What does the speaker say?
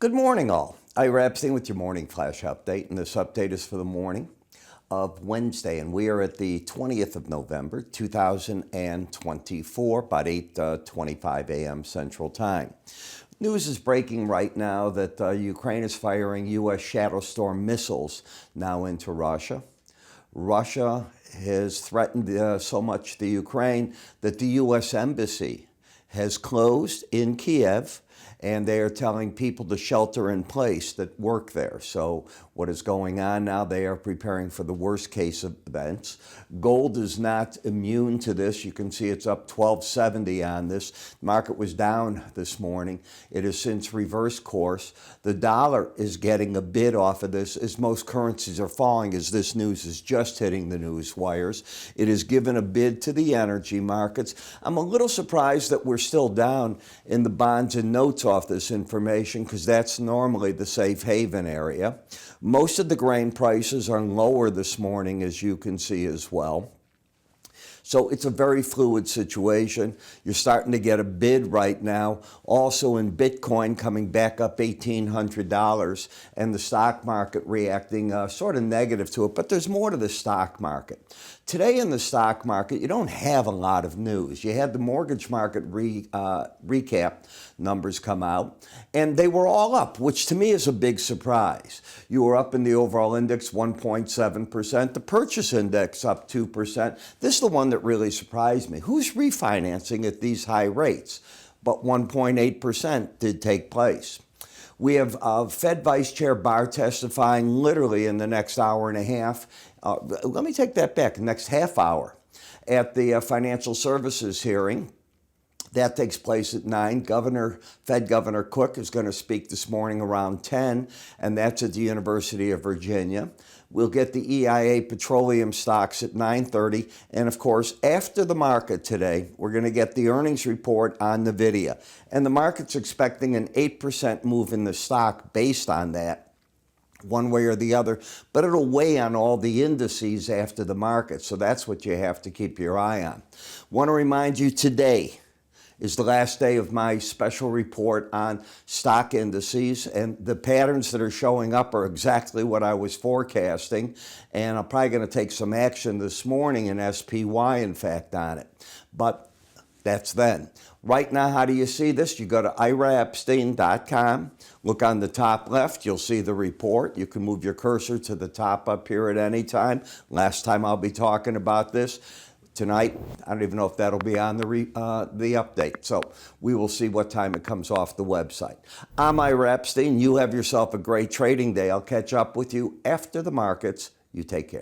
Good morning, all. Ira Epstein with your morning flash update, and this update is for the morning of Wednesday, and we are at the 20th of November, 2024, about 8:25 a.m. Central Time. News is breaking right now that Ukraine is firing U.S. Shadow Storm missiles now into Russia. Russia has threatened so much the Ukraine that the U.S. Embassy has closed in Kyiv, and they are telling people to shelter in place that work there. So what is going on now? They are preparing for the worst case of events. Gold is not immune to this. You can see it's up 1270 on this. Market was down this morning. It has since reversed course. The dollar is getting a bid off of this as most currencies are falling as this news is just hitting the news wires. It has given a bid to the energy markets. I'm a little surprised that we're still down in the bonds and notes off this information because that's normally the safe haven area. Most of the grain prices are lower this morning, as you can see as well. So it's a very fluid situation. You're starting to get a bid right now, also in Bitcoin coming back up $1,800, and the stock market reacting sort of negative to it. But there's more to the stock market. Today in the stock market, you don't have a lot of news. You had the mortgage market recap numbers come out, and they were all up, which to me is a big surprise. You were up in the overall index 1.7%, the purchase index up 2%. This is the one that really surprised me. Who's refinancing at these high rates? But 1.8% did take place. We have Fed Vice Chair Barr testifying literally in the next hour and a half. Let me take that back, the next half hour at the financial services hearing. That takes place at 9. Fed Governor Cook is going to speak this morning around 10, and that's at the University of Virginia. We'll get the EIA petroleum stocks at 9:30. And of course, after the market today, we're going to get the earnings report on NVIDIA. And the market's expecting an 8% move in the stock based on that, one way or the other, but it'll weigh on all the indices after the market. So that's what you have to keep your eye on. Want to remind you today is the last day of my special report on stock indices, and the patterns that are showing up are exactly what I was forecasting, and I'm probably going to take some action this morning in SPY, in fact, on it. But that's then. Right now, how do you see this? You go to iraepstein.com, look on the top left, you'll see the report. You can move your cursor to the top up here at any time. Last time I'll be talking about this. Tonight, I don't even know if that'll be on the update. So we will see what time it comes off the website. I'm Ira Epstein. You have yourself a great trading day. I'll catch up with you after the markets. You take care.